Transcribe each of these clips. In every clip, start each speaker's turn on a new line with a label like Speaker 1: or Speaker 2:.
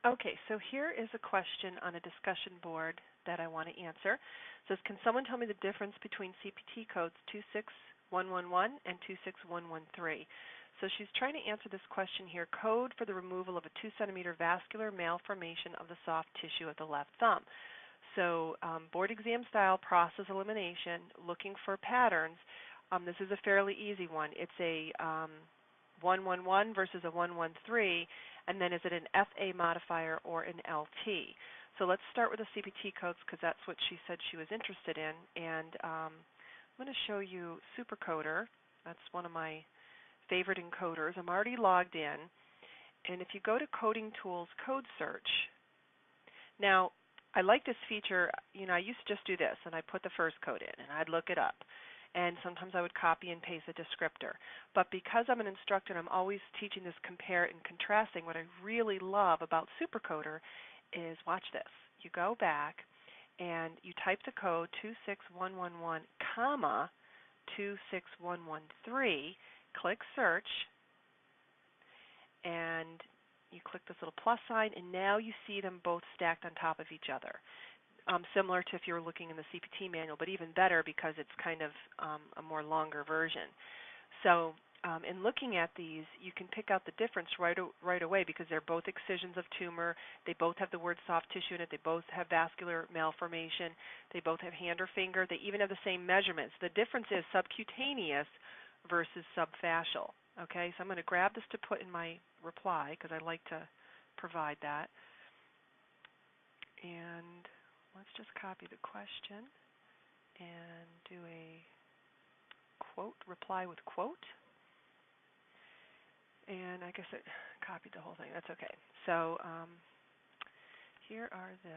Speaker 1: Okay, so here is a question on a discussion board that I want to answer. It says, can someone tell me the difference between CPT codes 26111 and 26113? So she's trying to answer this question here, code for the removal of a 2 centimeter vascular malformation of the soft tissue of the left thumb. So board exam style process elimination, looking for patterns. This is a fairly easy one. It's a 111 versus a 113, and then is it an FA modifier or an LT? So let's start with the CPT codes because that's what she said she was interested in. And I'm going to show you Supercoder. That's one of my favorite encoders. I'm already logged in. And if you go to Coding Tools Code Search, now I like this feature. You know, I used to just do this, and I put the first code in, and I'd look it up. And sometimes I would copy and paste a descriptor. But because I'm an instructor and I'm always teaching this compare and contrasting, what I really love about Supercoder is, watch this. You go back and you type the code 26111, comma 26113, click search, and you click this little plus sign, and now you see them both stacked on top of each other. Similar to if you were looking in the CPT manual, but even better because it's kind of a more longer version. So in looking at these, you can pick out the difference right away because they're both excisions of tumor. They both have the word soft tissue in it. They both have vascular malformation. They both have hand or finger. They even have the same measurements. The difference is subcutaneous versus subfascial. Okay, so I'm going to grab this to put in my reply because I like to provide that. And let's just copy the question and do a quote, reply with quote. And I guess it copied the whole thing. That's okay. So here are the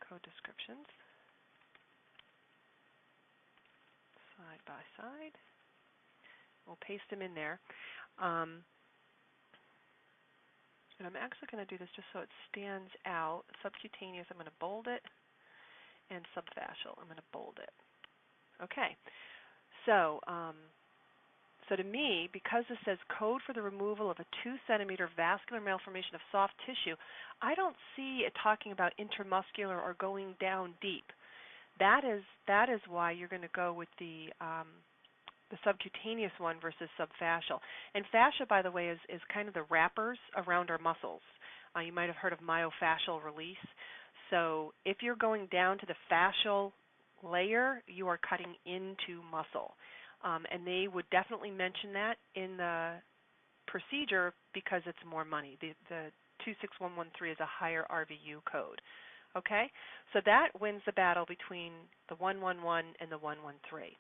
Speaker 1: code descriptions, side by side. We'll paste them in there. And I'm actually going to do this just so it stands out. Subcutaneous, I'm going to bold it. And subfascial, I'm going to bold it. Okay. So, so to me, because this says code for the removal of a 2 centimeter vascular malformation of soft tissue, I don't see it talking about intramuscular or going down deep. That is why you're going to go with the subcutaneous one versus subfascial. And fascia, by the way, is kind of the wrappers around our muscles. You might have heard of myofascial release. So if you're going down to the fascial layer, you are cutting into muscle. And they would definitely mention that in the procedure because it's more money. The 26113 is a higher RVU code. Okay? So that wins the battle between the 111 and the 113.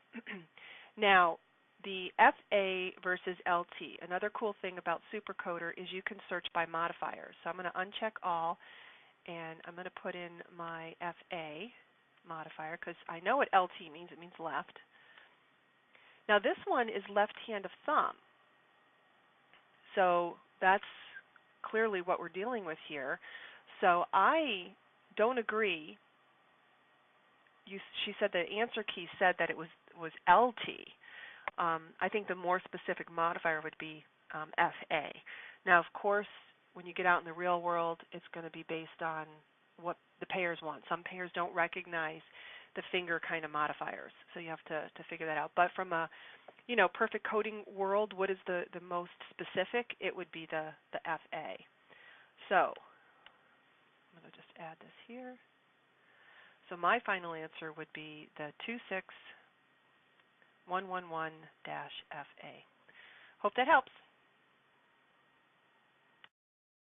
Speaker 1: Now, the FA versus LT, another cool thing about Supercoder is you can search by modifiers. So I'm going to uncheck all, and I'm going to put in my FA modifier because I know what LT means. It means left. Now this one is left hand of thumb. So that's clearly what we're dealing with here. So I don't agree. She said the answer key said that it was LT. I think the more specific modifier would be FA. Now, of course, when you get out in the real world, it's going to be based on what the payers want. Some payers don't recognize the finger kind of modifiers, so you have to figure that out. But from a perfect coding world, what is the most specific? It would be the FA. So I'm going to just add this here. So my final answer would be the 26111-FA. Hope that helps.